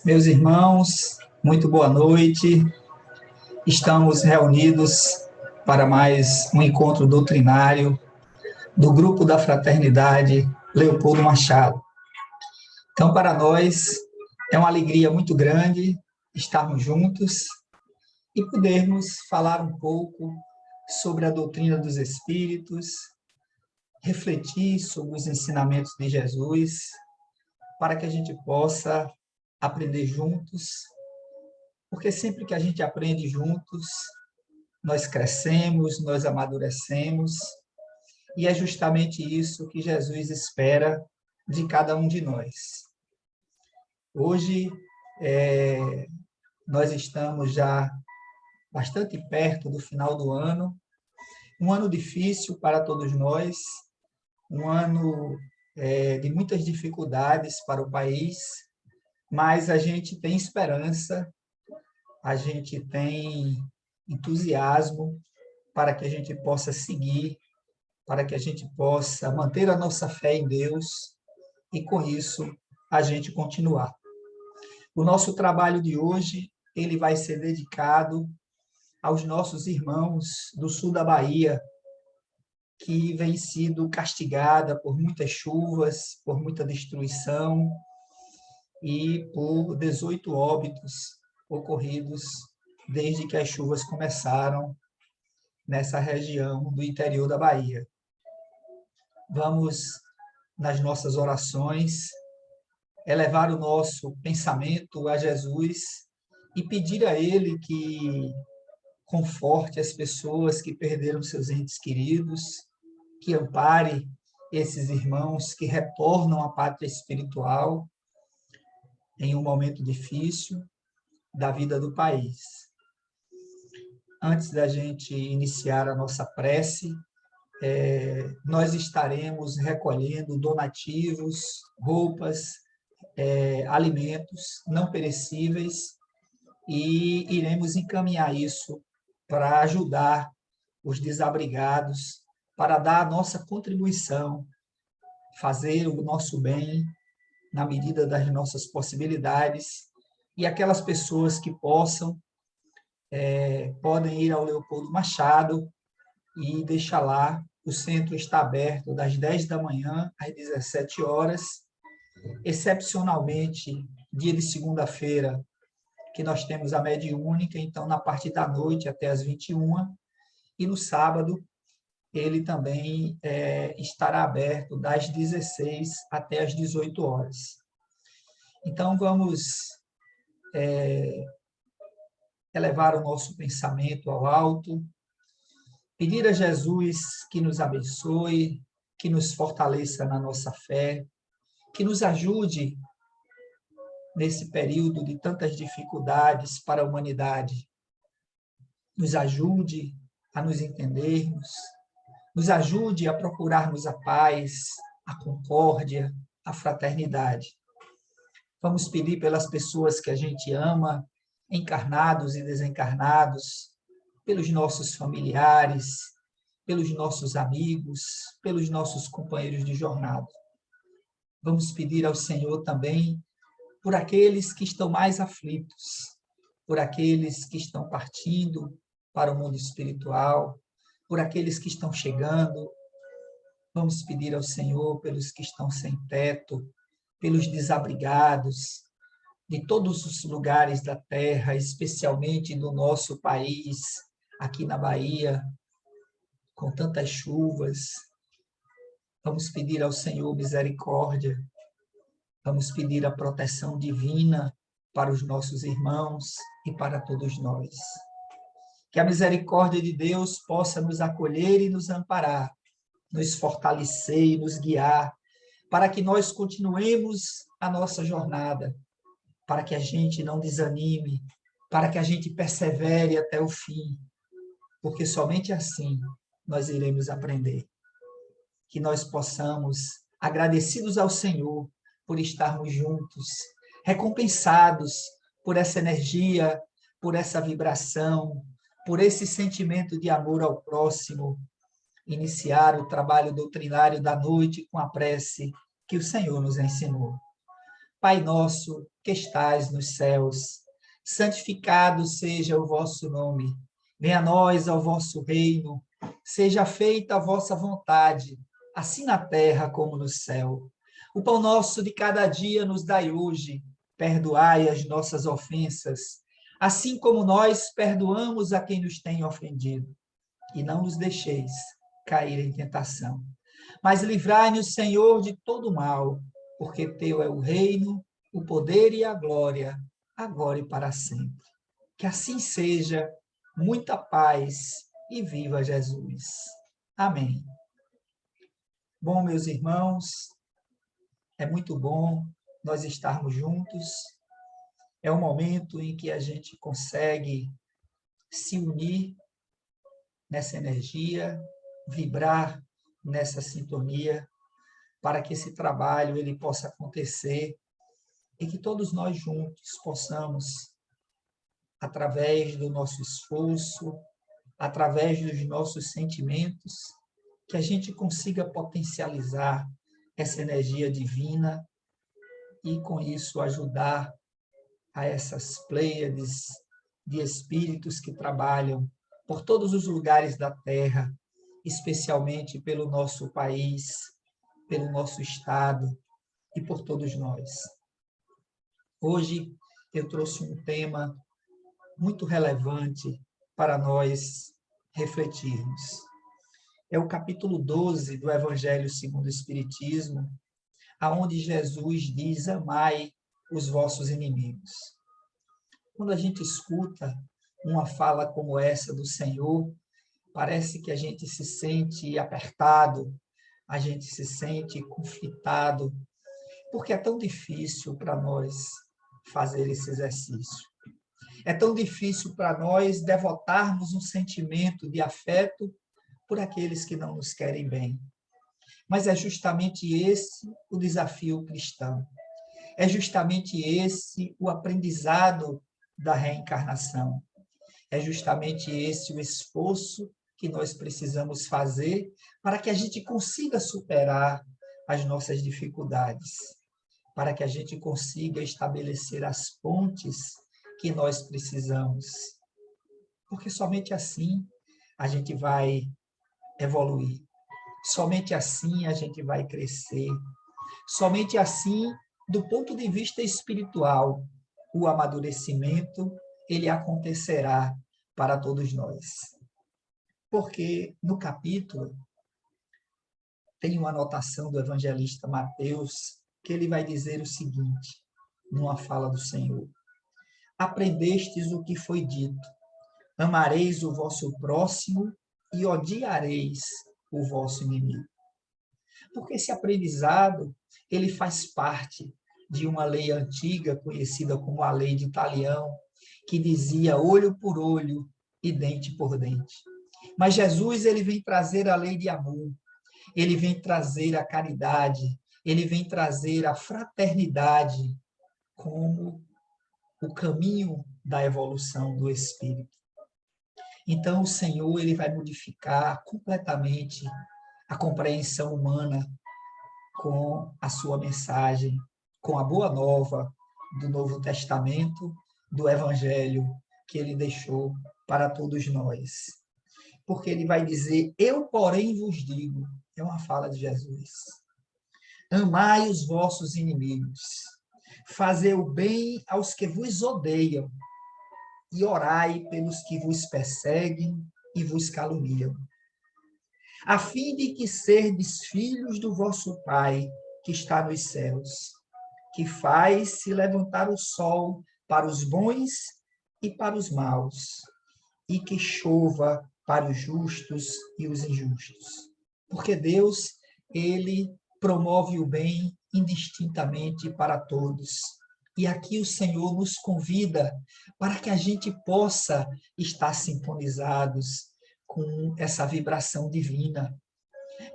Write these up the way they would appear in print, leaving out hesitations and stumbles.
Meus irmãos, muito boa noite. Estamos reunidos para mais um encontro doutrinário do Grupo da Fraternidade Leopoldo Machado. Então, para nós, é uma alegria muito grande estarmos juntos e podermos falar um pouco sobre a doutrina dos Espíritos, refletir sobre os ensinamentos de Jesus, para que a gente possa aprender juntos, porque sempre que a gente aprende juntos, nós crescemos, nós amadurecemos, e é justamente isso que Jesus espera de cada um de nós. Hoje, nós estamos já bastante perto do final do ano, um ano difícil para todos nós, um ano de muitas dificuldades para o país, mas a gente tem esperança, a gente tem entusiasmo para que a gente possa seguir, para que a gente possa manter a nossa fé em Deus e, com isso, a gente continuar. O nosso trabalho de hoje, ele vai ser dedicado aos nossos irmãos do sul da Bahia, que vem sido castigada por muitas chuvas, por muita destruição e por 18 óbitos ocorridos desde que as chuvas começaram nessa região do interior da Bahia. Vamos, nas nossas orações, elevar o nosso pensamento a Jesus e pedir a Ele que conforte as pessoas que perderam seus entes queridos, que ampare esses irmãos que retornam à pátria espiritual em um momento difícil da vida do país. Antes da gente iniciar a nossa prece, nós estaremos recolhendo donativos, roupas, alimentos não perecíveis e iremos encaminhar isso para ajudar os desabrigados, para dar a nossa contribuição, fazer o nosso bem na medida das nossas possibilidades, e aquelas pessoas que possam, podem ir ao Leopoldo Machado e deixar lá. O centro está aberto das 10 da manhã às 17 horas, excepcionalmente, dia de segunda-feira, que nós temos a mediúnica, então, na parte da noite até as 21, e no sábado, ele também estará aberto das 16 até as 18 horas. Então, vamos elevar o nosso pensamento ao alto, pedir a Jesus que nos abençoe, que nos fortaleça na nossa fé, que nos ajude nesse período de tantas dificuldades para a humanidade. Nos ajude a nos entendermos, nos ajude a procurarmos a paz, a concórdia, a fraternidade. Vamos pedir pelas pessoas que a gente ama, encarnados e desencarnados, pelos nossos familiares, pelos nossos amigos, pelos nossos companheiros de jornada. Vamos pedir ao Senhor também por aqueles que estão mais aflitos, por aqueles que estão partindo para o mundo espiritual, por aqueles que estão chegando. Vamos pedir ao Senhor pelos que estão sem teto, pelos desabrigados, de todos os lugares da terra, especialmente do nosso país, aqui na Bahia, com tantas chuvas. Vamos pedir ao Senhor misericórdia, vamos pedir a proteção divina para os nossos irmãos e para todos nós. Que a misericórdia de Deus possa nos acolher e nos amparar, nos fortalecer e nos guiar, para que nós continuemos a nossa jornada, para que a gente não desanime, para que a gente persevere até o fim, porque somente assim nós iremos aprender. Que nós possamos, agradecidos ao Senhor por estarmos juntos, recompensados por essa energia, por essa vibração, por esse sentimento de amor ao próximo, iniciar o trabalho doutrinário da noite com a prece que o Senhor nos ensinou. Pai nosso que estais nos céus, santificado seja o vosso nome. Venha a nós ao vosso reino, seja feita a vossa vontade, assim na terra como no céu. O pão nosso de cada dia nos dai hoje, perdoai as nossas ofensas, assim como nós perdoamos a quem nos tem ofendido. E não nos deixeis cair em tentação, mas livrai-nos, Senhor, de todo mal, porque teu é o reino, o poder e a glória, agora e para sempre. Que assim seja, muita paz e viva Jesus. Amém. Bom, meus irmãos, é muito bom nós estarmos juntos. É um momento em que a gente consegue se unir nessa energia, vibrar nessa sintonia, para que esse trabalho ele possa acontecer e que todos nós juntos possamos, através do nosso esforço, através dos nossos sentimentos, que a gente consiga potencializar essa energia divina e, com isso, ajudar a essas pleiades de espíritos que trabalham por todos os lugares da Terra, especialmente pelo nosso país, pelo nosso Estado e por todos nós. Hoje eu trouxe um tema muito relevante para nós refletirmos. É o capítulo 12 do Evangelho segundo o Espiritismo, aonde Jesus diz: amai os vossos inimigos. Quando a gente escuta uma fala como essa do Senhor, parece que a gente se sente apertado, a gente se sente conflitado, porque é tão difícil para nós fazer esse exercício. É tão difícil para nós devotarmos um sentimento de afeto por aqueles que não nos querem bem. Mas é justamente esse o desafio cristão. É justamente esse o aprendizado da reencarnação. É justamente esse o esforço que nós precisamos fazer para que a gente consiga superar as nossas dificuldades, para que a gente consiga estabelecer as pontes que nós precisamos. Porque somente assim a gente vai evoluir. Somente assim a gente vai crescer. Somente assim, do ponto de vista espiritual, o amadurecimento ele acontecerá para todos nós. Porque no capítulo tem uma anotação do evangelista Mateus que ele vai dizer o seguinte, numa fala do Senhor: aprendestes o que foi dito, amareis o vosso próximo e odiareis o vosso inimigo. Porque esse aprendizado, ele faz parte de uma lei antiga, conhecida como a lei de Talião, que dizia olho por olho e dente por dente. Mas Jesus, ele vem trazer a lei de amor, ele vem trazer a caridade, ele vem trazer a fraternidade como o caminho da evolução do espírito. Então, o Senhor ele vai modificar completamente a compreensão humana com a sua mensagem, com a boa nova do Novo Testamento, do Evangelho que ele deixou para todos nós. Porque ele vai dizer: eu, porém, vos digo, é uma fala de Jesus, amai os vossos inimigos, fazei o bem aos que vos odeiam, e orai pelos que vos perseguem e vos caluniam, a fim de que serdes filhos do vosso Pai, que está nos céus, que faz se levantar o sol para os bons e para os maus, e que chova para os justos e os injustos. Porque Deus, ele promove o bem indistintamente para todos. E aqui o Senhor nos convida para que a gente possa estar sintonizados com essa vibração divina,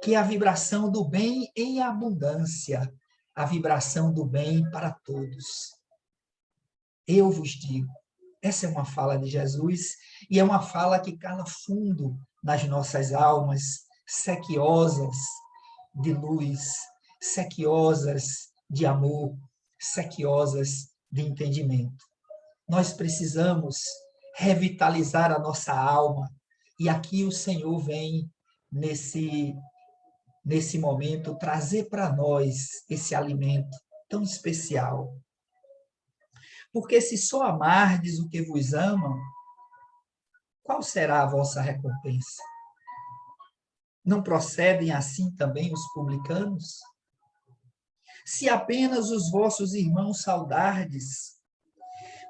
que é a vibração do bem em abundância, a vibração do bem para todos. Eu vos digo, essa é uma fala de Jesus e é uma fala que cala fundo nas nossas almas, sequiosas de luz, sequiosas de amor, sequiosas de entendimento. Nós precisamos revitalizar a nossa alma. E aqui o Senhor vem, nesse momento, trazer para nós esse alimento tão especial. Porque se só amardes o que vos amam, qual será a vossa recompensa? Não procedem assim também os publicanos? Se apenas os vossos irmãos saudardes,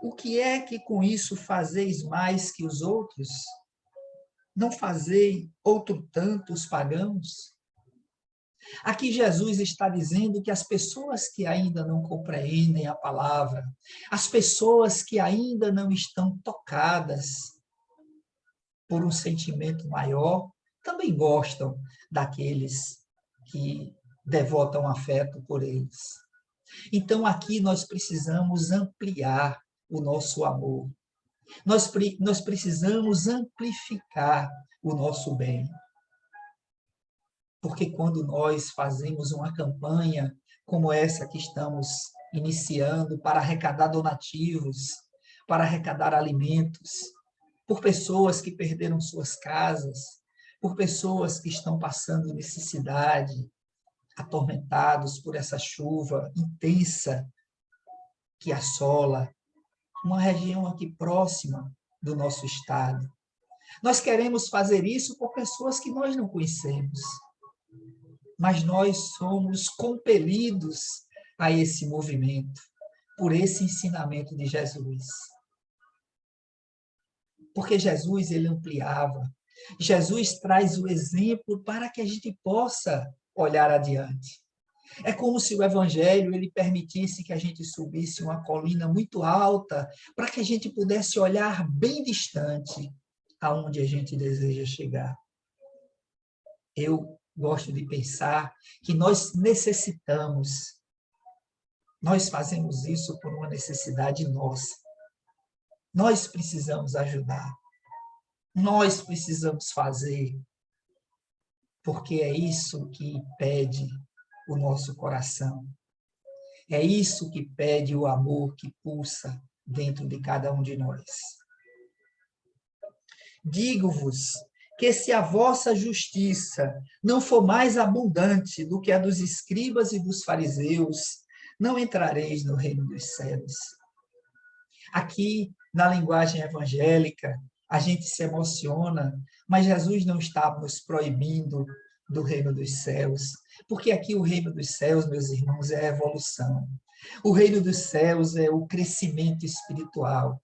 o que é que com isso fazeis mais que os outros? Não fazei outro tanto os pagãos? Aqui Jesus está dizendo que as pessoas que ainda não compreendem a palavra, as pessoas que ainda não estão tocadas por um sentimento maior, também gostam daqueles que devotam afeto por eles. Então, aqui nós precisamos ampliar o nosso amor. Nós precisamos amplificar o nosso bem. Porque quando nós fazemos uma campanha como essa que estamos iniciando para arrecadar donativos, para arrecadar alimentos, por pessoas que perderam suas casas, por pessoas que estão passando necessidade, atormentados por essa chuva intensa que assola uma região aqui próxima do nosso estado. Nós queremos fazer isso por pessoas que nós não conhecemos, mas nós somos compelidos a esse movimento, por esse ensinamento de Jesus. Porque Jesus, ele ampliava. Jesus traz o exemplo para que a gente possa olhar adiante. É como se o evangelho ele permitisse que a gente subisse uma colina muito alta para que a gente pudesse olhar bem distante aonde a gente deseja chegar. Eu gosto de pensar que nós necessitamos, nós fazemos isso por uma necessidade nossa. Nós precisamos ajudar. Nós precisamos fazer, porque é isso que pede o nosso coração. É isso que pede o amor que pulsa dentro de cada um de nós. Digo-vos que se a vossa justiça não for mais abundante do que a dos escribas e dos fariseus, não entrareis no reino dos céus. Aqui, na linguagem evangélica, a gente se emociona, mas Jesus não está nos proibindo do reino dos céus, porque aqui o reino dos céus, meus irmãos, é a evolução. O reino dos céus é o crescimento espiritual.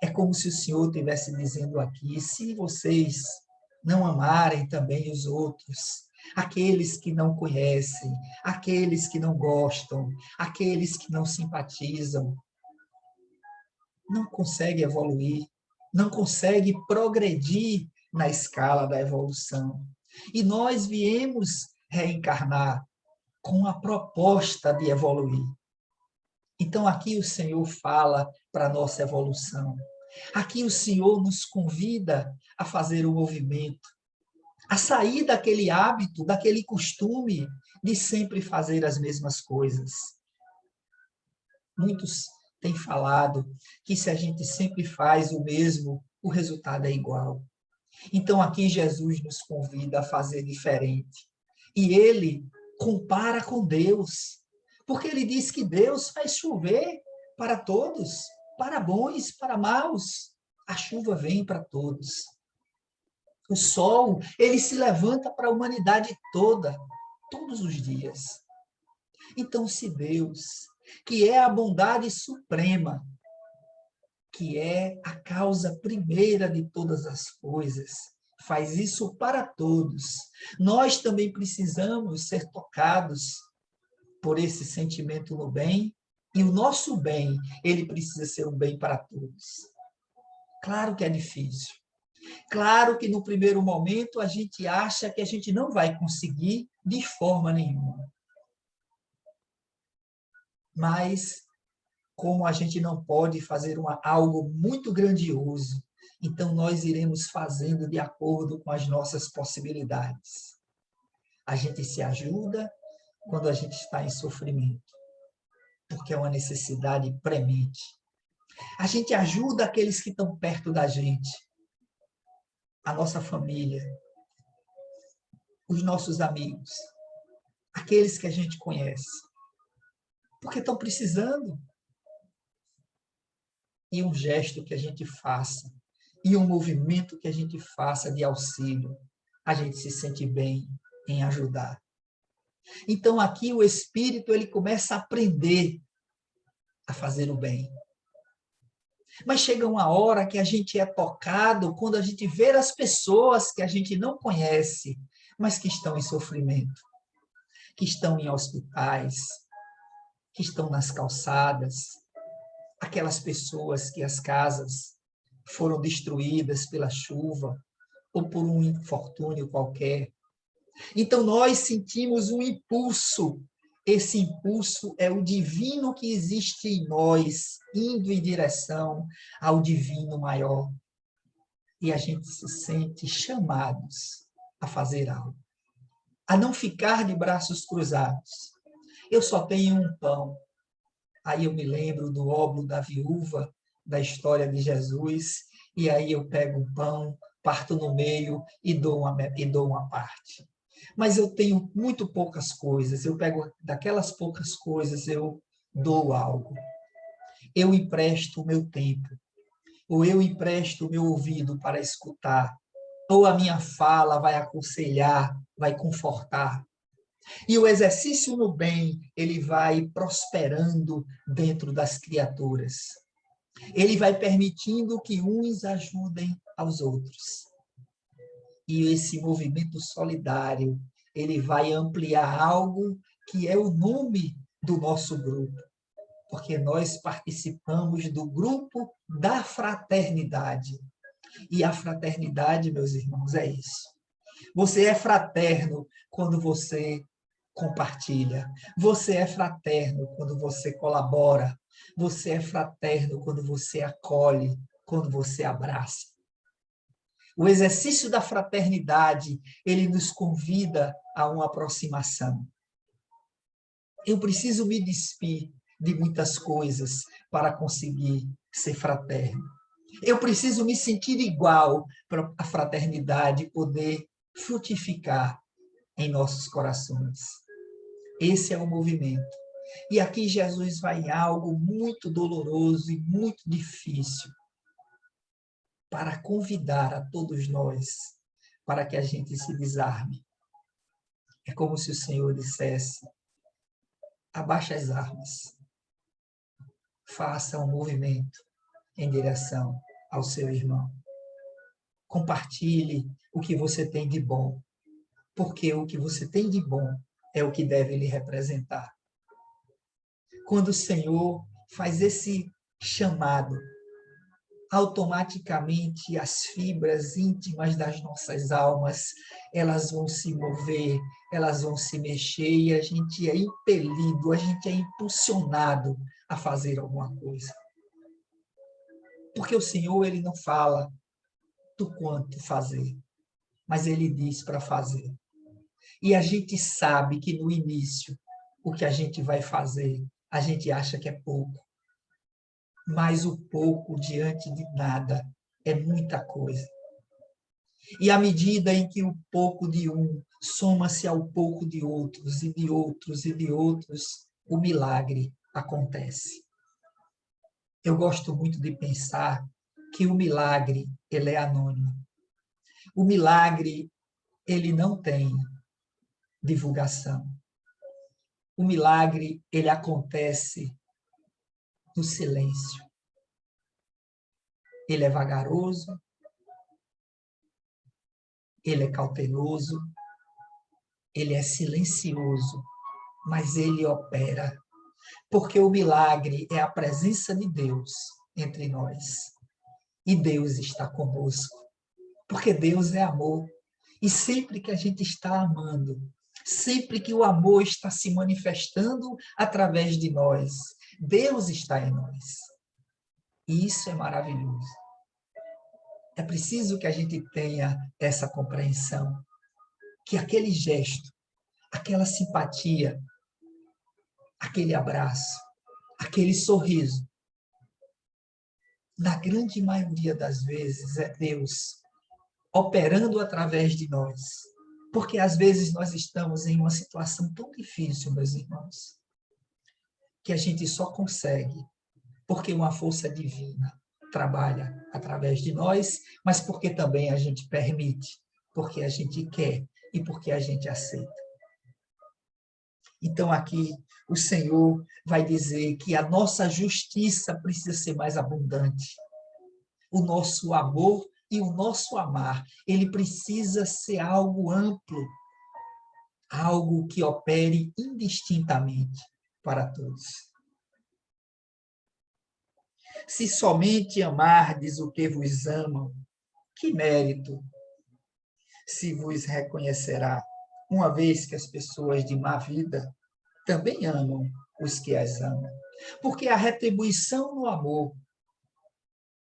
É como se o Senhor estivesse dizendo aqui, se vocês não amarem também os outros, aqueles que não conhecem, aqueles que não gostam, aqueles que não simpatizam, não consegue evoluir, não consegue progredir na escala da evolução. E nós viemos reencarnar com a proposta de evoluir. Então, aqui o Senhor fala para a nossa evolução. Aqui o Senhor nos convida a fazer o movimento, a sair daquele hábito, daquele costume de sempre fazer as mesmas coisas. Muitos têm falado que se a gente sempre faz o mesmo, o resultado é igual. Então, aqui Jesus nos convida a fazer diferente. E ele compara com Deus, porque ele diz que Deus faz chover para todos, para bons, para maus. A chuva vem para todos. O sol, ele se levanta para a humanidade toda, todos os dias. Então, se Deus, que é a bondade suprema, que é a causa primeira de todas as coisas, faz isso para todos, nós também precisamos ser tocados por esse sentimento no bem, e o nosso bem, ele precisa ser um bem para todos. Claro que é difícil. Claro que no primeiro momento a gente acha que a gente não vai conseguir de forma nenhuma. Mas, como a gente não pode fazer algo muito grandioso, então nós iremos fazendo de acordo com as nossas possibilidades. A gente se ajuda quando a gente está em sofrimento. porque é uma necessidade premente. A gente ajuda aqueles que estão perto da gente, a nossa família, os nossos amigos, aqueles que a gente conhece, porque estão precisando. E um gesto que a gente faça, e um movimento que a gente faça de auxílio, a gente se sente bem em ajudar. Então, aqui o Espírito ele começa a aprender a fazer o bem. Mas chega uma hora que a gente é tocado quando a gente vê as pessoas que a gente não conhece, mas que estão em sofrimento, que estão em hospitais, que estão nas calçadas, aquelas pessoas que as casas foram destruídas pela chuva ou por um infortúnio qualquer. Então nós sentimos um impulso. Esse impulso é o divino que existe em nós, indo em direção ao divino maior. E a gente se sente chamados a fazer algo, a não ficar de braços cruzados. Eu só tenho um pão. Aí eu me lembro do óbolo da viúva, da história de Jesus, e aí eu pego um pão, parto no meio e dou uma parte. Mas eu tenho muito poucas coisas, eu pego daquelas poucas coisas, eu dou algo. Eu empresto o meu tempo, ou eu empresto o meu ouvido para escutar, ou a minha fala vai aconselhar, vai confortar. E o exercício no bem, ele vai prosperando dentro das criaturas. Ele vai permitindo que uns ajudem aos outros. E esse movimento solidário, ele vai ampliar algo que é o nome do nosso grupo. Porque nós participamos do grupo da fraternidade. E a fraternidade, meus irmãos, é isso. Você é fraterno quando você compartilha. Você é fraterno quando você colabora. Você é fraterno quando você acolhe, quando você abraça. O exercício da fraternidade, ele nos convida a uma aproximação. Eu preciso me despir de muitas coisas para conseguir ser fraterno. Eu preciso me sentir igual para a fraternidade poder frutificar em nossos corações. Esse é o movimento. E aqui Jesus vai em algo muito doloroso e muito difícil para convidar a todos nós para que a gente se desarme. É como se o Senhor dissesse: abaixa as armas, faça um movimento em direção ao seu irmão. Compartilhe o que você tem de bom, porque o que você tem de bom é o que deve lhe representar. Quando o Senhor faz esse chamado, automaticamente as fibras íntimas das nossas almas, elas vão se mover, elas vão se mexer e a gente é impelido, a gente é impulsionado a fazer alguma coisa. Porque o Senhor, ele não fala do quanto fazer, mas ele diz para fazer. E a gente sabe que no início, o que a gente vai fazer, a gente acha que é pouco. Mas o pouco diante de nada é muita coisa. E à medida em que o pouco de um soma-se ao pouco de outros, e de outros, e de outros, o milagre acontece. Eu gosto muito de pensar que o milagre, ele é anônimo. O milagre, ele não tem divulgação. O milagre, ele acontece no silêncio. Ele é vagaroso, ele é cauteloso, ele é silencioso, mas ele opera. Porque o milagre é a presença de Deus entre nós. E Deus está conosco. Porque Deus é amor. E sempre que a gente está amando, sempre que o amor está se manifestando através de nós, Deus está em nós. E isso é maravilhoso. É preciso que a gente tenha essa compreensão, que aquele gesto, aquela simpatia, aquele abraço, aquele sorriso, na grande maioria das vezes, é Deus operando através de nós. Porque às vezes nós estamos em uma situação tão difícil, meus irmãos, que a gente só consegue porque uma força divina trabalha através de nós, mas porque também a gente permite, porque a gente quer e porque a gente aceita. Então aqui o Senhor vai dizer que a nossa justiça precisa ser mais abundante. O nosso amor e o nosso amar, ele precisa ser algo amplo, algo que opere indistintamente para todos. Se somente amardes o que vos amam, que mérito se vos reconhecerá, uma vez que as pessoas de má vida também amam os que as amam. Porque a retribuição no amor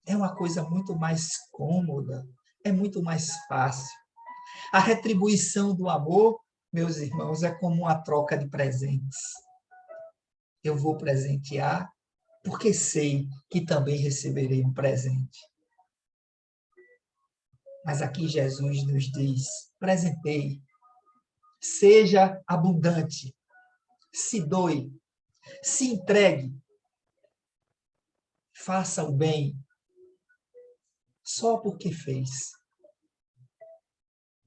é uma coisa muito mais cômoda, é muito mais fácil. A retribuição do amor, meus irmãos, é como uma troca de presentes. Eu vou presentear porque sei que também receberei um presente. Mas aqui Jesus nos diz, presenteie, seja abundante, se doe, se entregue, faça o bem, só porque fez.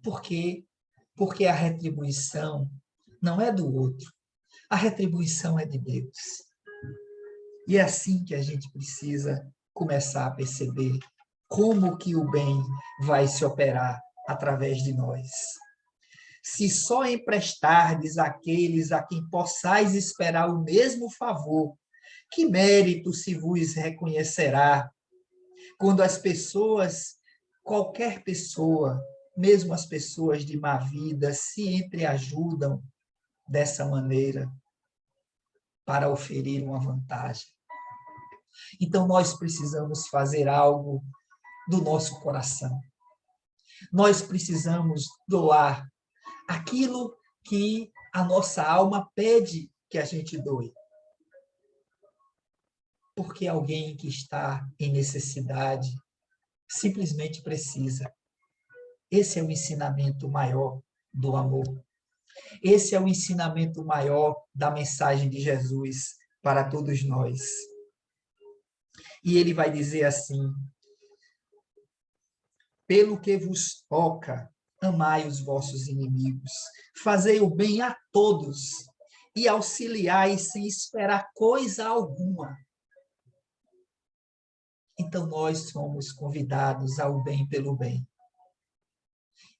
Por quê? Porque a retribuição não é do outro, a retribuição é de Deus. E é assim que a gente precisa começar a perceber como que o bem vai se operar através de nós. Se só emprestardes àqueles a quem possais esperar o mesmo favor, que mérito se vos reconhecerá quando as pessoas, qualquer pessoa, mesmo as pessoas de má vida, se entreajudam dessa maneira para oferir uma vantagem? Então, nós precisamos fazer algo do nosso coração. Nós precisamos doar aquilo que a nossa alma pede que a gente doe. Porque alguém que está em necessidade simplesmente precisa. Esse é o ensinamento maior do amor. Esse é o ensinamento maior da mensagem de Jesus para todos nós. E ele vai dizer assim: pelo que vos toca, amai os vossos inimigos, fazei o bem a todos e auxiliai sem esperar coisa alguma. Então nós somos convidados ao bem pelo bem.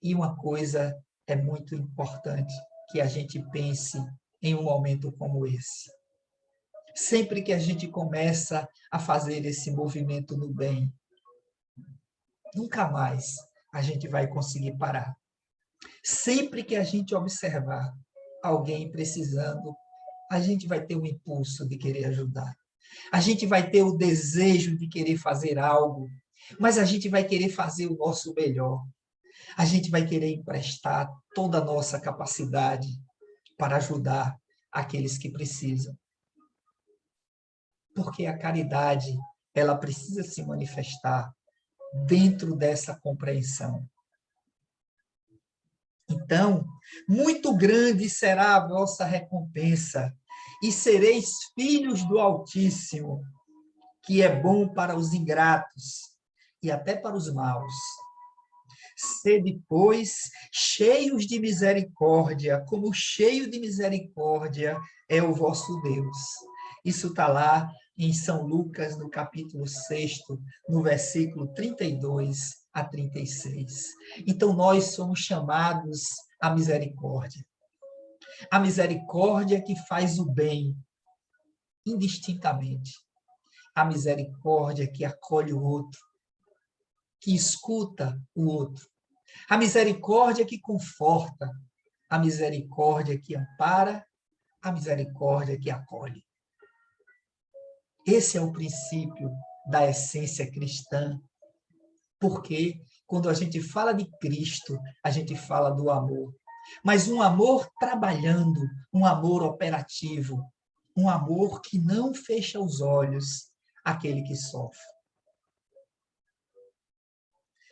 E uma coisa é muito importante que a gente pense em um momento como esse. Sempre que a gente começa a fazer esse movimento no bem, nunca mais a gente vai conseguir parar. Sempre que a gente observar alguém precisando, a gente vai ter um impulso de querer ajudar. A gente vai ter o desejo de querer fazer algo, mas a gente vai querer fazer o nosso melhor. A gente vai querer emprestar toda a nossa capacidade para ajudar aqueles que precisam. Porque a caridade, ela precisa se manifestar dentro dessa compreensão. Então, muito grande será a vossa recompensa, e sereis filhos do Altíssimo, que é bom para os ingratos e até para os maus. Sede, pois, cheios de misericórdia, como cheio de misericórdia é o vosso Deus. Isso está lá em São Lucas, no capítulo 6, no versículo 32 a 36. Então, nós somos chamados à misericórdia. A misericórdia que faz o bem, indistintamente. A misericórdia que acolhe o outro, que escuta o outro. A misericórdia que conforta, a misericórdia que ampara, a misericórdia que acolhe. Esse é o princípio da essência cristã, porque quando a gente fala de Cristo, a gente fala do amor. Mas um amor trabalhando, um amor operativo, um amor que não fecha os olhos àquele que sofre.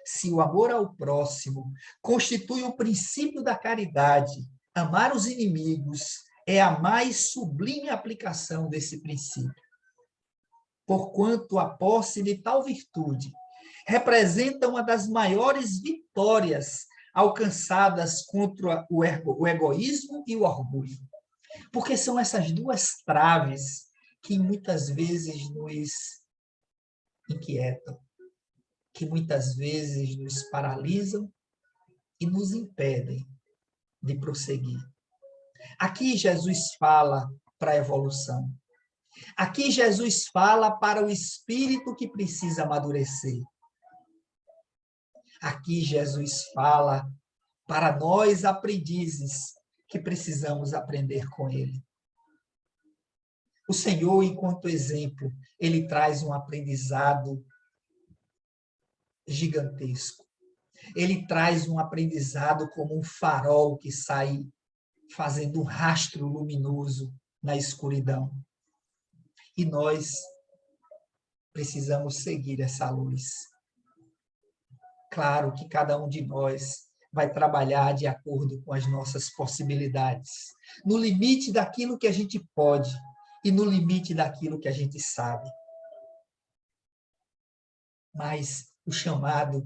Se o amor ao próximo constitui o princípio da caridade, amar os inimigos é a mais sublime aplicação desse princípio. Porquanto a posse de tal virtude representa uma das maiores vitórias alcançadas contra o egoísmo e o orgulho. Porque são essas duas traves que muitas vezes nos inquietam, que muitas vezes nos paralisam e nos impedem de prosseguir. Aqui Jesus fala para a evolução. Aqui Jesus fala para o espírito que precisa amadurecer. Aqui Jesus fala para nós aprendizes que precisamos aprender com ele. O Senhor, enquanto exemplo, ele traz um aprendizado gigantesco. Ele traz um aprendizado como um farol que sai fazendo um rastro luminoso na escuridão. E nós precisamos seguir essa luz. Claro que cada um de nós vai trabalhar de acordo com as nossas possibilidades, no limite daquilo que a gente pode e no limite daquilo que a gente sabe. Mas o chamado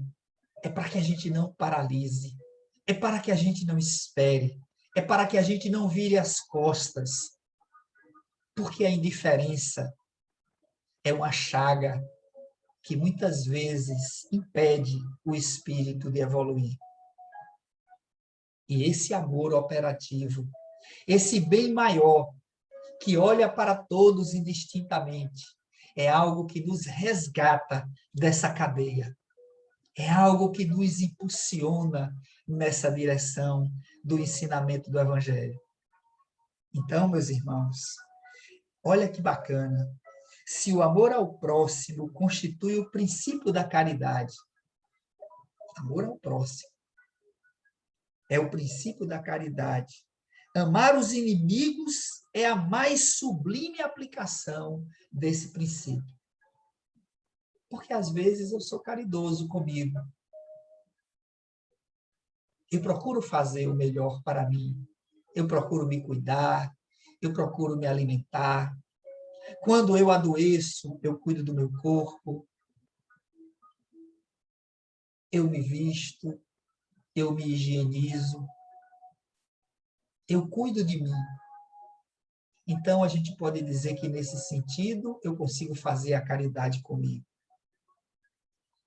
é para que a gente não paralise, é para que a gente não espere, é para que a gente não vire as costas, porque a indiferença é uma chaga que muitas vezes impede o espírito de evoluir. E esse amor operativo, esse bem maior, que olha para todos indistintamente, é algo que nos resgata dessa cadeia. É algo que nos impulsiona nessa direção do ensinamento do Evangelho. Então, meus irmãos, olha que bacana. Se o amor ao próximo constitui o princípio da caridade, amor ao próximo é o princípio da caridade. Amar os inimigos é a mais sublime aplicação desse princípio. Porque às vezes eu sou caridoso comigo. Eu procuro fazer o melhor para mim. Eu procuro me cuidar. Eu procuro me alimentar. Quando eu adoeço, eu cuido do meu corpo. Eu me visto. Eu me higienizo. Eu cuido de mim. Então, a gente pode dizer que, nesse sentido, eu consigo fazer a caridade comigo.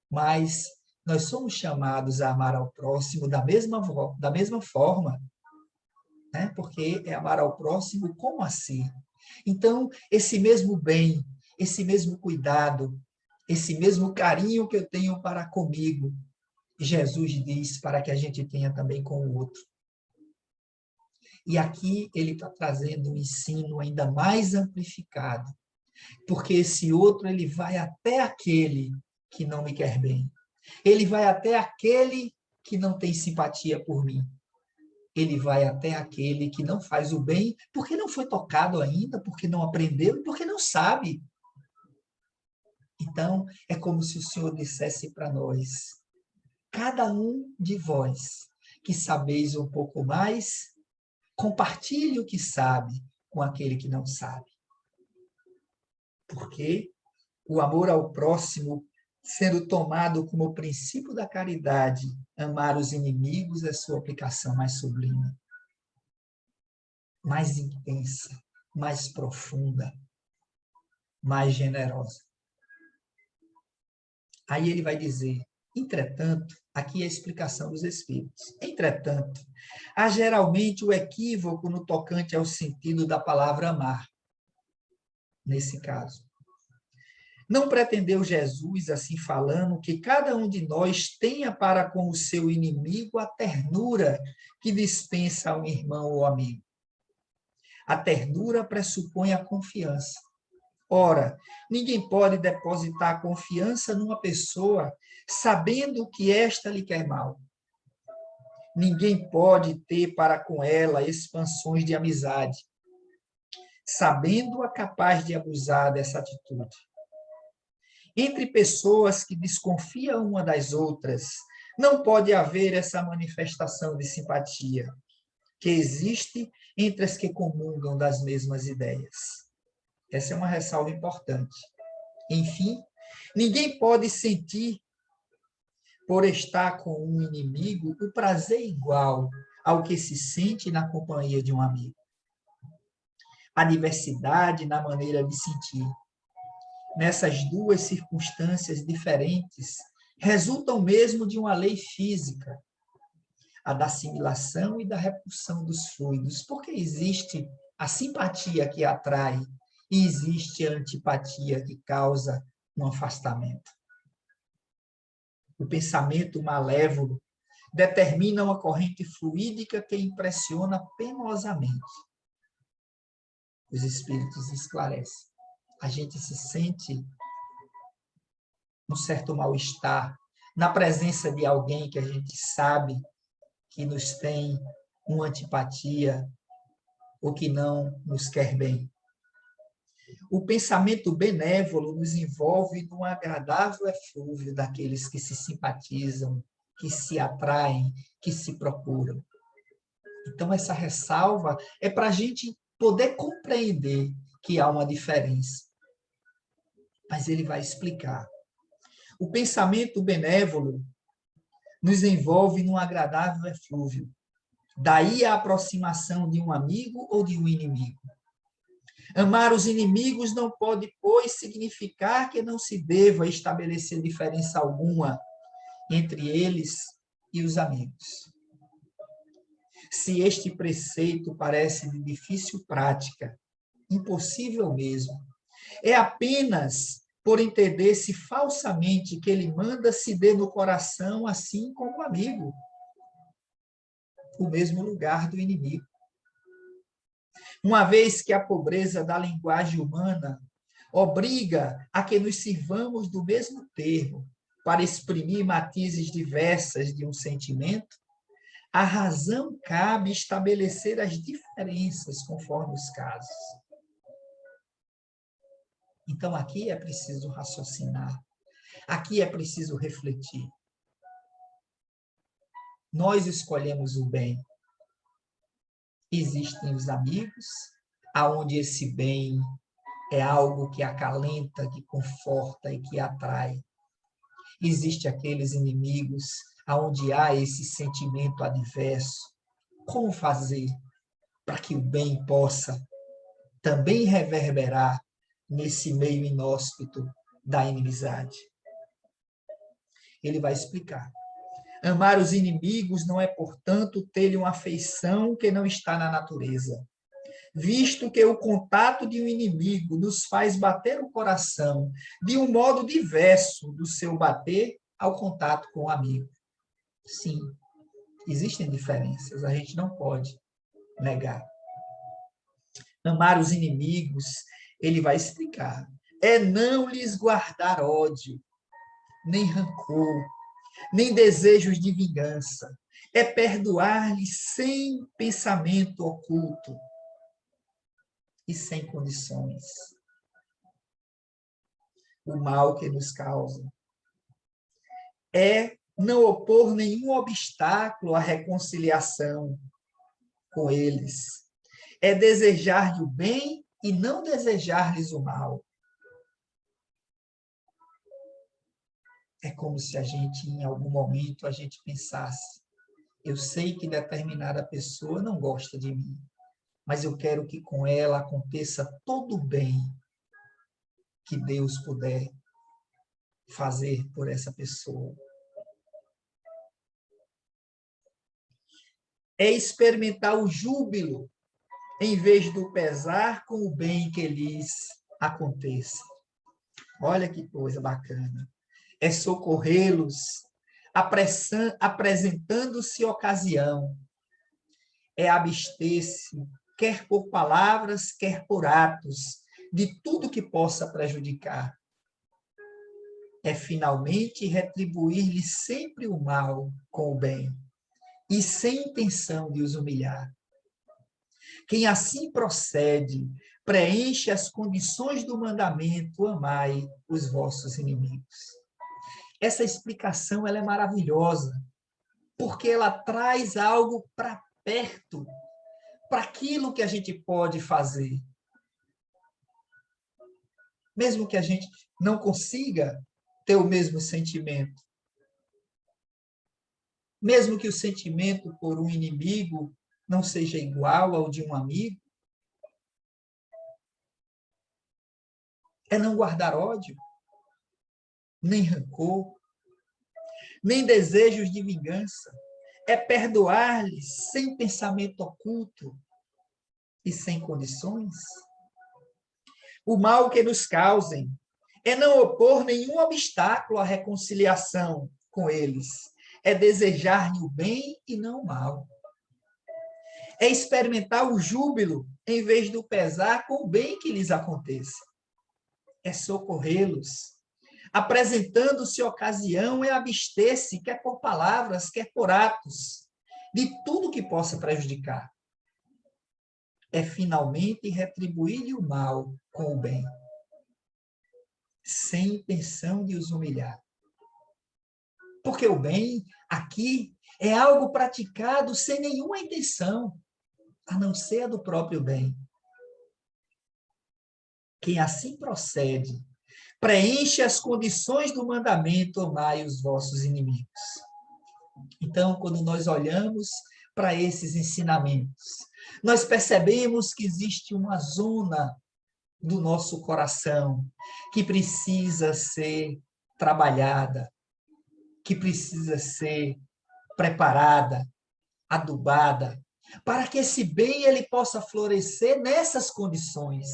Mas nós somos chamados a amar ao próximo da mesma forma, né? Porque é amar ao próximo como assim? Então, esse mesmo bem, esse mesmo cuidado, esse mesmo carinho que eu tenho para comigo, Jesus diz para que a gente tenha também com o outro. E aqui ele está trazendo um ensino ainda mais amplificado, porque esse outro ele vai até aquele que não me quer bem. Ele vai até aquele que não tem simpatia por mim. Ele vai até aquele que não faz o bem porque não foi tocado ainda, porque não aprendeu e porque não sabe. Então, é como se o Senhor dissesse para nós: cada um de vós que sabeis um pouco mais, compartilhe o que sabe com aquele que não sabe. Porque o amor ao próximo, sendo tomado como princípio da caridade, amar os inimigos é sua aplicação mais sublime, mais intensa, mais profunda, mais generosa. Aí ele vai dizer: entretanto, aqui é a explicação dos Espíritos. Entretanto, há geralmente o equívoco no tocante ao sentido da palavra amar, nesse caso. Não pretendeu Jesus, assim falando, que cada um de nós tenha para com o seu inimigo a ternura que dispensa a um irmão ou amigo. A ternura pressupõe a confiança. Ora, ninguém pode depositar confiança numa pessoa sabendo que esta lhe quer mal. Ninguém pode ter para com ela expansões de amizade, sabendo-a capaz de abusar dessa atitude. Entre pessoas que desconfiam uma das outras, não pode haver essa manifestação de simpatia que existe entre as que comungam das mesmas ideias. Essa é uma ressalva importante. Enfim, ninguém pode sentir, por estar com um inimigo, o prazer igual ao que se sente na companhia de um amigo. A diversidade na maneira de sentir, nessas duas circunstâncias diferentes, resultam mesmo de uma lei física, a da assimilação e da repulsão dos fluidos, porque existe a simpatia que atrai e existe a antipatia que causa um afastamento. O pensamento malévolo determina uma corrente fluídica que impressiona penosamente. Os espíritos esclarecem. A gente se sente um certo mal-estar na presença de alguém que a gente sabe que nos tem uma antipatia ou que não nos quer bem. O pensamento benévolo nos envolve num agradável eflúvio daqueles que se simpatizam, que se atraem, que se procuram. Então, essa ressalva é para a gente poder compreender que há uma diferença. Mas ele vai explicar. O pensamento benévolo nos envolve num agradável eflúvio. Daí a aproximação de um amigo ou de um inimigo. Amar os inimigos não pode, pois, significar que não se deva estabelecer diferença alguma entre eles e os amigos. Se este preceito parece de difícil prática, impossível mesmo, é apenas por entender-se falsamente que ele manda se dê no coração assim como o amigo, o mesmo lugar do inimigo. Uma vez que a pobreza da linguagem humana obriga a que nos sirvamos do mesmo termo para exprimir matizes diversas de um sentimento, a razão cabe estabelecer as diferenças conforme os casos. Então, aqui é preciso raciocinar, aqui é preciso refletir. Nós escolhemos o bem. Existem os amigos, aonde esse bem é algo que acalenta, que conforta e que atrai. Existem aqueles inimigos, aonde há esse sentimento adverso. Como fazer para que o bem possa também reverberar nesse meio inóspito da inimizade? Ele vai explicar. Amar os inimigos não é, portanto, ter-lhe uma afeição que não está na natureza, visto que o contato de um inimigo nos faz bater o coração de um modo diverso do seu bater ao contato com o amigo. Sim, existem diferenças, a gente não pode negar. Amar os inimigos, ele vai explicar, é não lhes guardar ódio, nem rancor, nem desejos de vingança. É perdoar-lhes sem pensamento oculto e sem condições o mal que nos causa. É não opor nenhum obstáculo à reconciliação com eles. É desejar-lhe o bem e não desejar-lhes o mal. É como se a gente, em algum momento, a gente pensasse, eu sei que determinada pessoa não gosta de mim, mas eu quero que com ela aconteça todo o bem que Deus puder fazer por essa pessoa. É experimentar o júbilo, em vez do pesar com o bem que lhes aconteça. Olha que coisa bacana. É socorrê-los, apresentando-se ocasião. É abster-se, quer por palavras, quer por atos, de tudo que possa prejudicar. É finalmente retribuir-lhe sempre o mal com o bem, e sem intenção de os humilhar. Quem assim procede, preenche as condições do mandamento, amai os vossos inimigos. Essa explicação ela é maravilhosa, porque ela traz algo para perto, para aquilo que a gente pode fazer. Mesmo que a gente não consiga ter o mesmo sentimento. Mesmo que o sentimento por um inimigo não seja igual ao de um amigo. É não guardar ódio, nem rancor, nem desejos de vingança. É perdoar-lhes sem pensamento oculto e sem condições. O mal que nos causem é não opor nenhum obstáculo à reconciliação com eles. É desejar-lhe o bem e não o mal. É experimentar o júbilo em vez do pesar com o bem que lhes aconteça. É socorrê-los. Apresentando-se ocasião, é abster-se, quer por palavras, quer por atos, de tudo que possa prejudicar. É finalmente retribuir-lhe o mal com o bem, sem intenção de os humilhar. Porque o bem, aqui, é algo praticado sem nenhuma intenção, a não ser a do próprio bem. Quem assim procede, preenche as condições do mandamento, amai os vossos inimigos. Então, quando nós olhamos para esses ensinamentos, nós percebemos que existe uma zona do nosso coração que precisa ser trabalhada, que precisa ser preparada, adubada, para que esse bem ele possa florescer nessas condições.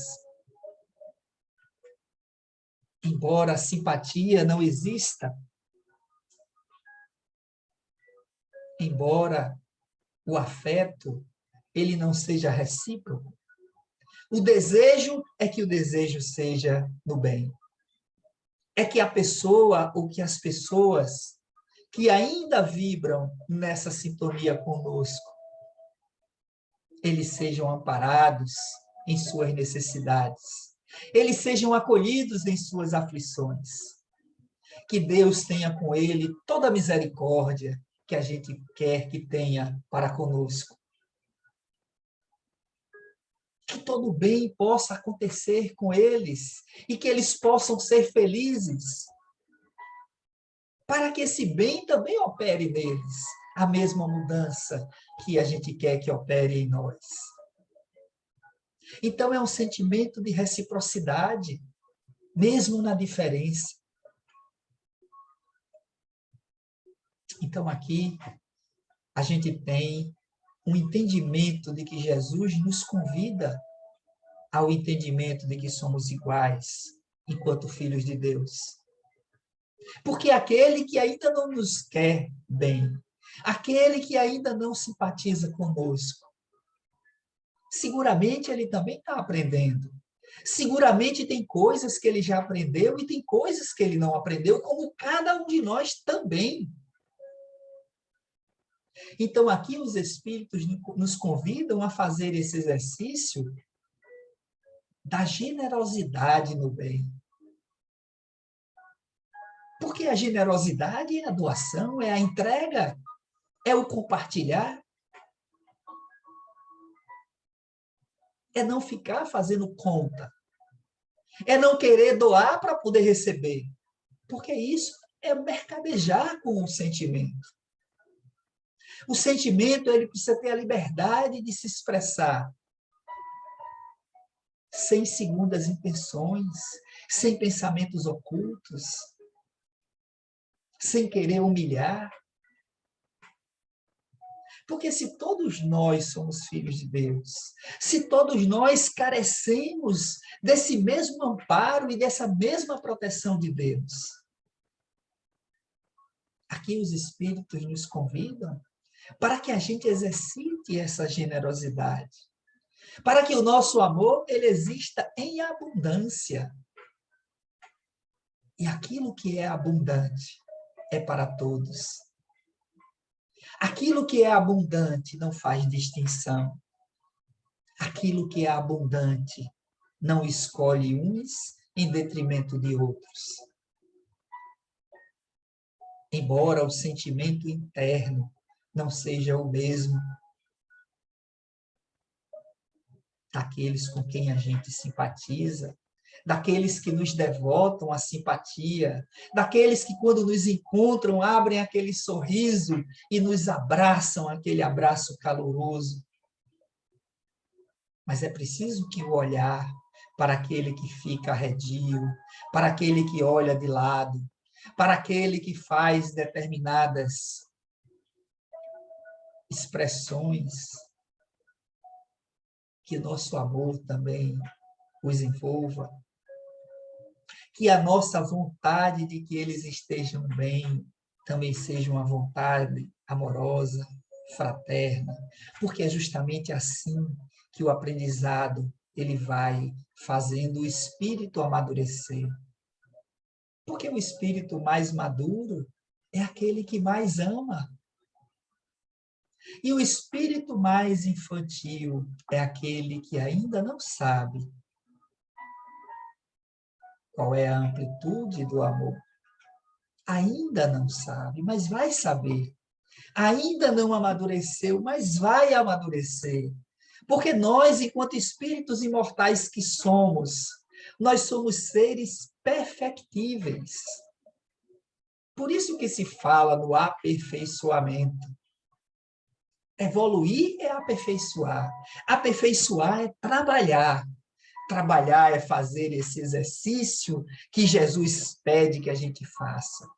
Embora a simpatia não exista, embora o afeto ele não seja recíproco, o desejo é que o desejo seja no bem. É que a pessoa ou que as pessoas que ainda vibram nessa sintonia conosco, eles sejam amparados em suas necessidades, eles sejam acolhidos em suas aflições. Que Deus tenha com ele toda a misericórdia que a gente quer que tenha para conosco. Que todo bem possa acontecer com eles e que eles possam ser felizes, para que esse bem também opere neles, a mesma mudança que a gente quer que opere em nós. Então, é um sentimento de reciprocidade, mesmo na diferença. Então, aqui, a gente tem um entendimento de que Jesus nos convida ao entendimento de que somos iguais, enquanto filhos de Deus. Porque aquele que ainda não nos quer bem, aquele que ainda não simpatiza conosco, seguramente ele também está aprendendo. Seguramente tem coisas que ele já aprendeu e tem coisas que ele não aprendeu, como cada um de nós também. Então, aqui os Espíritos nos convidam a fazer esse exercício da generosidade no bem. Porque a generosidade é a doação, é a entrega, é o compartilhar. É não ficar fazendo conta. É não querer doar para poder receber. Porque isso é mercadejar com o sentimento. O sentimento, ele precisa ter a liberdade de se expressar. Sem segundas intenções, sem pensamentos ocultos, sem querer humilhar. Porque se todos nós somos filhos de Deus, se todos nós carecemos desse mesmo amparo e dessa mesma proteção de Deus, aqui os Espíritos nos convidam para que a gente exercite essa generosidade, para que o nosso amor ele exista em abundância. E aquilo que é abundante é para todos. Aquilo que é abundante não faz distinção. Aquilo que é abundante não escolhe uns em detrimento de outros. Embora o sentimento interno não seja o mesmo daqueles com quem a gente simpatiza, daqueles que nos devotam a simpatia, daqueles que, quando nos encontram, abrem aquele sorriso e nos abraçam, aquele abraço caloroso. Mas é preciso que o olhar para aquele que fica arredio, para aquele que olha de lado, para aquele que faz determinadas expressões, que nosso amor também os envolva, que a nossa vontade de que eles estejam bem também seja uma vontade amorosa, fraterna, porque é justamente assim que o aprendizado ele vai fazendo o espírito amadurecer. Porque o espírito mais maduro é aquele que mais ama. E o espírito mais infantil é aquele que ainda não sabe qual é a amplitude do amor. Ainda não sabe, mas vai saber. Ainda não amadureceu, mas vai amadurecer. Porque nós, enquanto espíritos imortais que somos, nós somos seres perfectíveis. Por isso que se fala no aperfeiçoamento. Evoluir é aperfeiçoar. Aperfeiçoar é trabalhar. Trabalhar é fazer esse exercício que Jesus pede que a gente faça.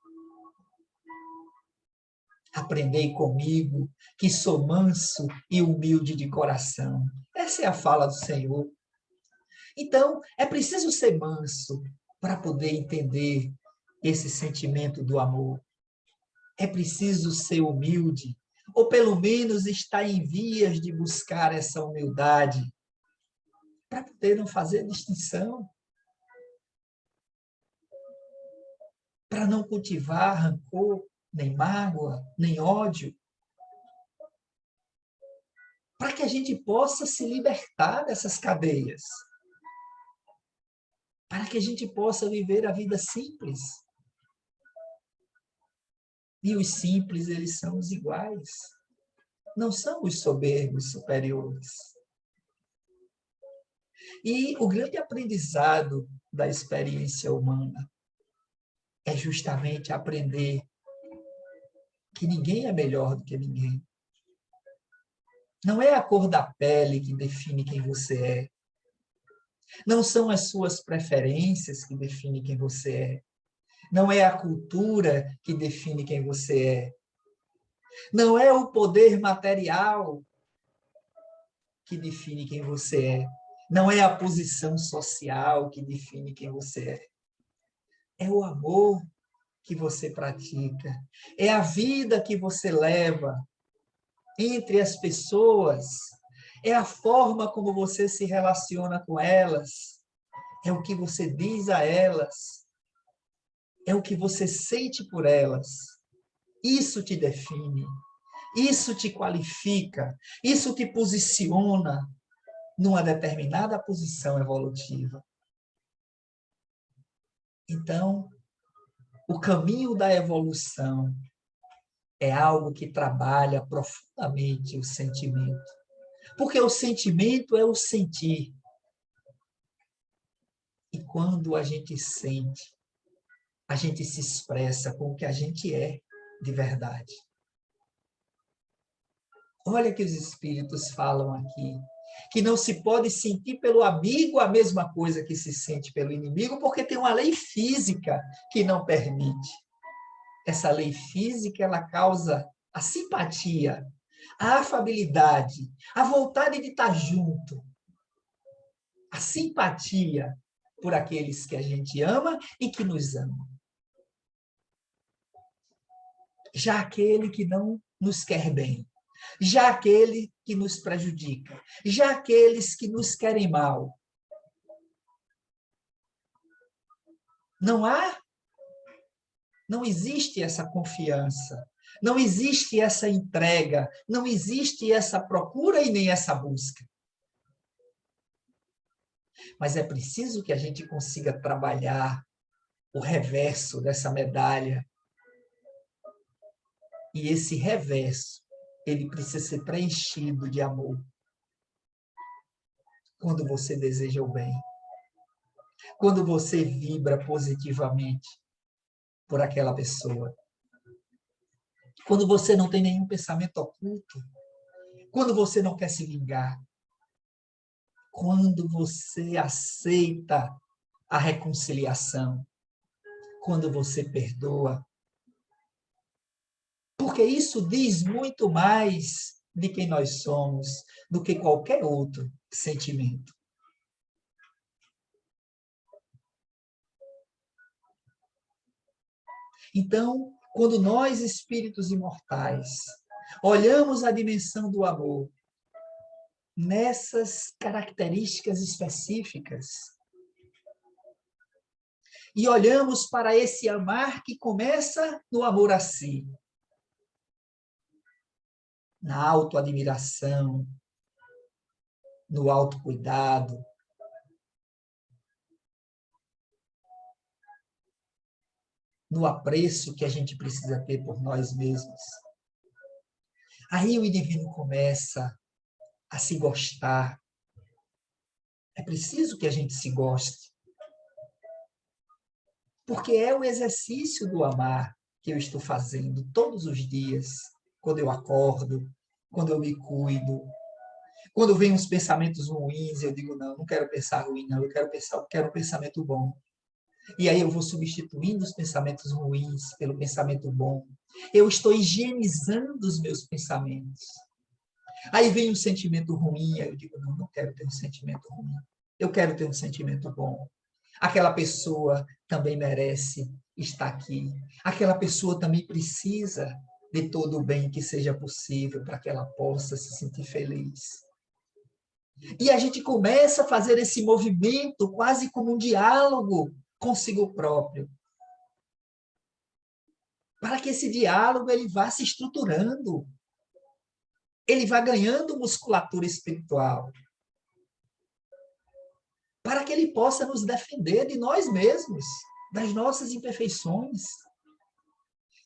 Aprendei comigo, que sou manso e humilde de coração. Essa é a fala do Senhor. Então, é preciso ser manso para poder entender esse sentimento do amor. É preciso ser humilde, ou pelo menos estar em vias de buscar essa humildade, para poder não fazer distinção, para não cultivar rancor, nem mágoa, nem ódio, para que a gente possa se libertar dessas cadeias, para que a gente possa viver a vida simples. E os simples, eles são os iguais, não são os soberbos superiores. E o grande aprendizado da experiência humana é justamente aprender que ninguém é melhor do que ninguém. Não é a cor da pele que define quem você é. Não são as suas preferências que definem quem você é. Não é a cultura que define quem você é. Não é o poder material que define quem você é. Não é a posição social que define quem você é. É o amor que você pratica. É a vida que você leva entre as pessoas. É a forma como você se relaciona com elas. É o que você diz a elas. É o que você sente por elas. Isso te define. Isso te qualifica. Isso te posiciona numa determinada posição evolutiva. Então, o caminho da evolução é algo que trabalha profundamente o sentimento. Porque o sentimento é o sentir. E quando a gente sente, a gente se expressa com o que a gente é de verdade. Olha que os espíritos falam aqui, que não se pode sentir pelo amigo a mesma coisa que se sente pelo inimigo, porque tem uma lei física que não permite. Essa lei física, ela causa a simpatia, a afabilidade, a vontade de estar junto, a simpatia por aqueles que a gente ama e que nos amam. Já aquele que não nos quer bem, já aquele que nos prejudica, já aqueles que nos querem mal. Não existe essa confiança, não existe essa entrega, não existe essa procura e nem essa busca. Mas é preciso que a gente consiga trabalhar o reverso dessa medalha. E esse reverso, ele precisa ser preenchido de amor. Quando você deseja o bem. Quando você vibra positivamente por aquela pessoa. Quando você não tem nenhum pensamento oculto. Quando você não quer se vingar. Quando você aceita a reconciliação. Quando você perdoa. Porque isso diz muito mais de quem nós somos do que qualquer outro sentimento. Então, quando nós, espíritos imortais, olhamos a dimensão do amor nessas características específicas e olhamos para esse amar que começa no amor a si, na autoadmiração, no autocuidado, no apreço que a gente precisa ter por nós mesmos. Aí o indivíduo começa a se gostar. É preciso que a gente se goste. Porque é o exercício do amar que eu estou fazendo todos os dias, quando eu acordo, quando eu me cuido. Quando vem uns pensamentos ruins, eu digo, não quero pensar ruim, não, eu quero um pensamento bom. E aí eu vou substituindo os pensamentos ruins pelo pensamento bom. Eu estou higienizando os meus pensamentos. Aí vem um sentimento ruim, aí eu digo, não quero ter um sentimento ruim. Eu quero ter um sentimento bom. Aquela pessoa também merece estar aqui. Aquela pessoa também precisa de todo o bem que seja possível para que ela possa se sentir feliz. E a gente começa a fazer esse movimento quase como um diálogo consigo próprio. Para que esse diálogo ele vá se estruturando. Ele vá ganhando musculatura espiritual. Para que ele possa nos defender de nós mesmos, das nossas imperfeições.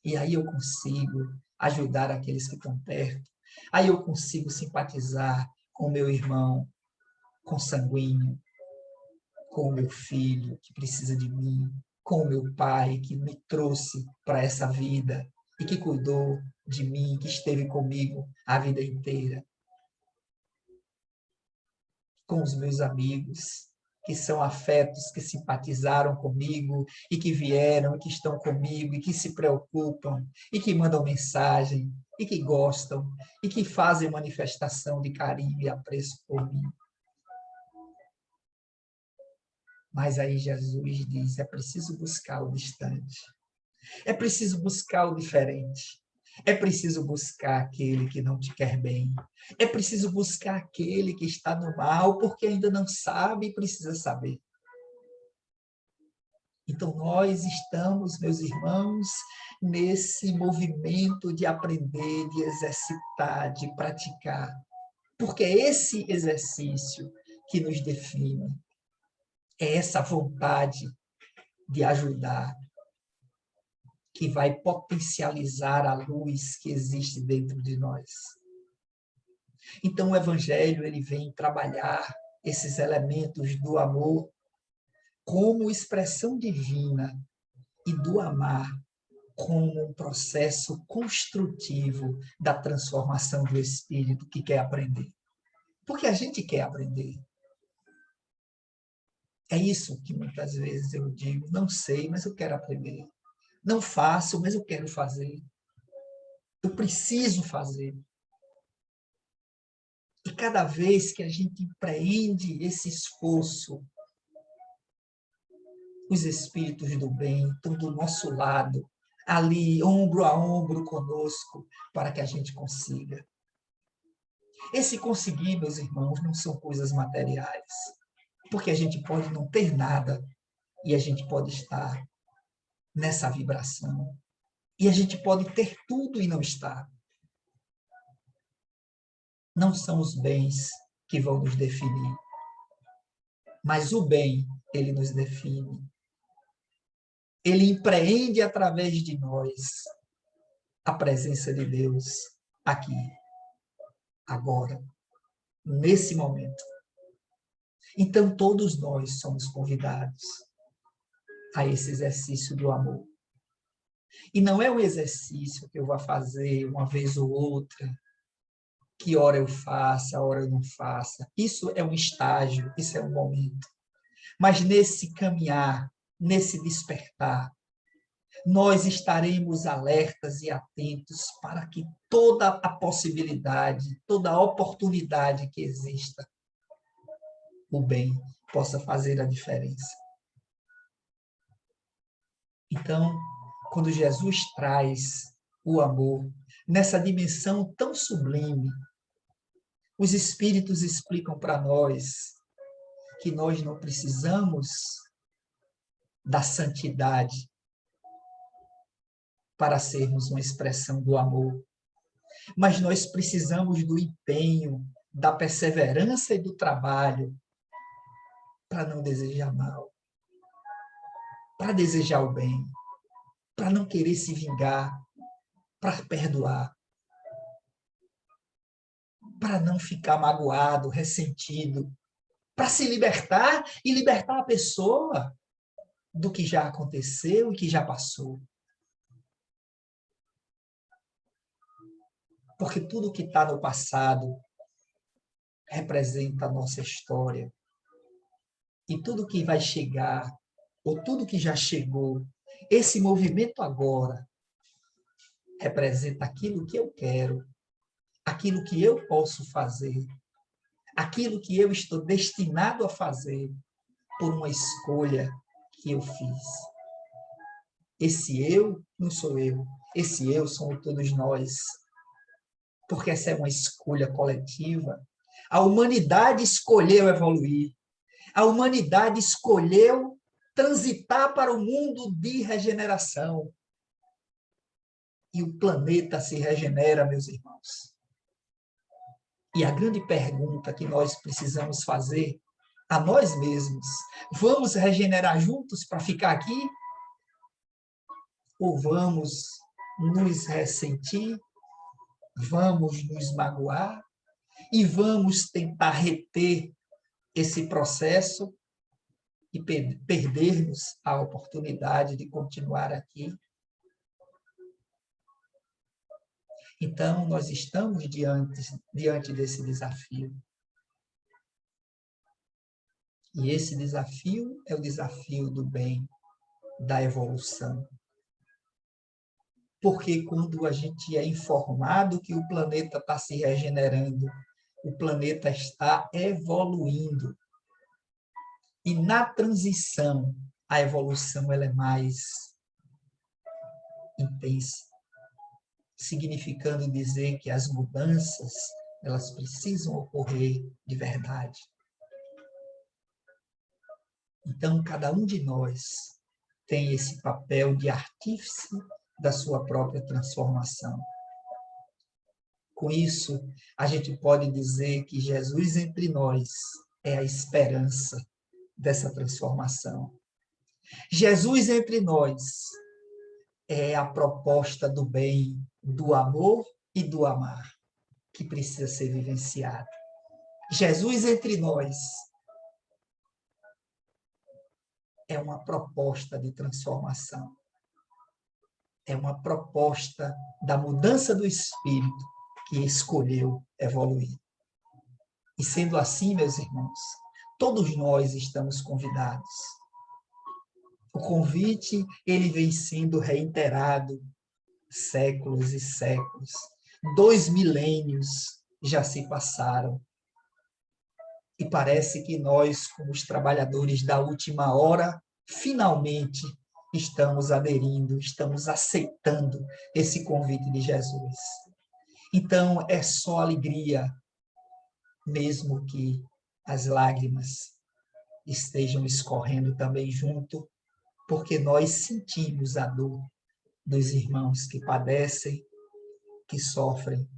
E aí eu consigo ajudar aqueles que estão perto. Aí eu consigo simpatizar com o meu irmão consanguíneo, com o meu filho que precisa de mim, com o meu pai que me trouxe para essa vida e que cuidou de mim, que esteve comigo a vida inteira. Com os meus amigos, que são afetos, que simpatizaram comigo e que vieram, e que estão comigo, e que se preocupam, e que mandam mensagem, e que gostam, e que fazem manifestação de carinho e apreço por mim. Mas aí Jesus diz, é preciso buscar o distante. É preciso buscar o diferente. É preciso buscar aquele que não te quer bem. É preciso buscar aquele que está no mal, porque ainda não sabe e precisa saber. Então, nós estamos, meus irmãos, nesse movimento de aprender, de exercitar, de praticar. Porque é esse exercício que nos define. É essa vontade de ajudar, que vai potencializar a luz que existe dentro de nós. Então, o Evangelho ele vem trabalhar esses elementos do amor como expressão divina e do amar como um processo construtivo da transformação do espírito que quer aprender. Porque a gente quer aprender. É isso que muitas vezes eu digo, não sei, mas eu quero aprender. Não faço, mas eu quero fazer. Eu preciso fazer. E cada vez que a gente empreende esse esforço, os espíritos do bem estão do nosso lado, ali, ombro a ombro conosco, para que a gente consiga. Esse conseguir, meus irmãos, não são coisas materiais, porque a gente pode não ter nada e a gente pode estar nessa vibração. E a gente pode ter tudo e não estar. Não são os bens que vão nos definir. Mas o bem, ele nos define. Ele empreende através de nós a presença de Deus aqui, agora, nesse momento. Então, todos nós somos convidados a esse exercício do amor. E não é um exercício que eu vou fazer uma vez ou outra, que hora eu faça, hora eu não faça. Isso é um estágio, isso é um momento. Mas nesse caminhar, nesse despertar, nós estaremos alertas e atentos para que toda a possibilidade, toda a oportunidade que exista, o bem possa fazer a diferença. Então, quando Jesus traz o amor nessa dimensão tão sublime, os Espíritos explicam para nós que nós não precisamos da santidade para sermos uma expressão do amor, mas nós precisamos do empenho, da perseverança e do trabalho para não desejar mal, para desejar o bem, para não querer se vingar, para perdoar, para não ficar magoado, ressentido, para se libertar e libertar a pessoa do que já aconteceu e que já passou. Porque tudo que está no passado representa a nossa história. E tudo que vai chegar, ou tudo que já chegou, esse movimento agora, representa aquilo que eu quero, aquilo que eu posso fazer, aquilo que eu estou destinado a fazer por uma escolha que eu fiz. Esse eu não sou eu, esse eu somos todos nós, porque essa é uma escolha coletiva. A humanidade escolheu evoluir, a humanidade escolheu transitar para o mundo de regeneração. E o planeta se regenera, meus irmãos. E a grande pergunta que nós precisamos fazer a nós mesmos: vamos regenerar juntos para ficar aqui? Ou vamos nos ressentir? Vamos nos magoar? E vamos tentar reter esse processo e perdermos a oportunidade de continuar aqui? Então, nós estamos diante desse desafio. E esse desafio é o desafio do bem, da evolução. Porque quando a gente é informado que o planeta está se regenerando, o planeta está evoluindo. E na transição, a evolução ela é mais intensa, significando dizer que as mudanças elas precisam ocorrer de verdade. Então, cada um de nós tem esse papel de artífice da sua própria transformação. Com isso, a gente pode dizer que Jesus entre nós é a esperança dessa transformação. Jesus entre nós é a proposta do bem, do amor e do amar, que precisa ser vivenciado. Jesus entre nós é uma proposta de transformação. É uma proposta da mudança do espírito que escolheu evoluir. E sendo assim, meus irmãos, todos nós estamos convidados. O convite, ele vem sendo reiterado séculos e séculos. 2 milênios já se passaram. E parece que nós, como os trabalhadores da última hora, finalmente estamos aderindo, estamos aceitando esse convite de Jesus. Então, é só alegria, mesmo que as lágrimas estejam escorrendo também junto, porque nós sentimos a dor dos irmãos que padecem, que sofrem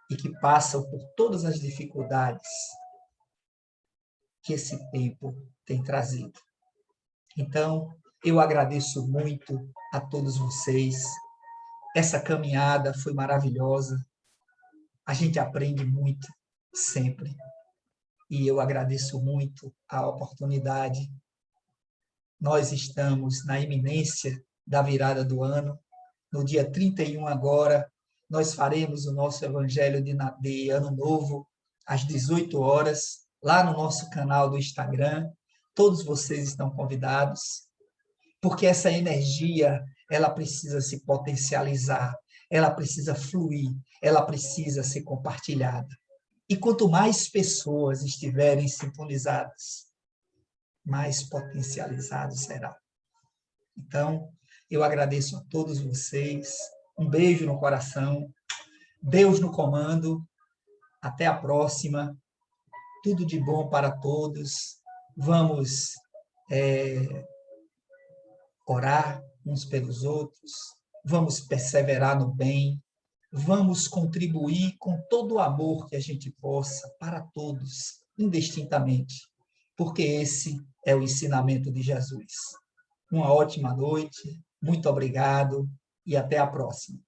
e que passam por todas as dificuldades que esse tempo tem trazido. Então, eu agradeço muito a todos vocês. Essa caminhada foi maravilhosa. A gente aprende muito, sempre. E eu agradeço muito a oportunidade. Nós estamos na iminência da virada do ano. No dia 31 agora, nós faremos o nosso Evangelho de Ano Novo, às 18 horas, lá no nosso canal do Instagram. Todos vocês estão convidados, porque essa energia, ela precisa se potencializar, ela precisa fluir, ela precisa ser compartilhada. E quanto mais pessoas estiverem sintonizadas, mais potencializado será. Então, eu agradeço a todos vocês, um beijo no coração, Deus no comando, até a próxima, tudo de bom para todos, vamos orar uns pelos outros, vamos perseverar no bem, vamos contribuir com todo o amor que a gente possa para todos, indistintamente, porque esse é o ensinamento de Jesus. Uma ótima noite, muito obrigado e até a próxima.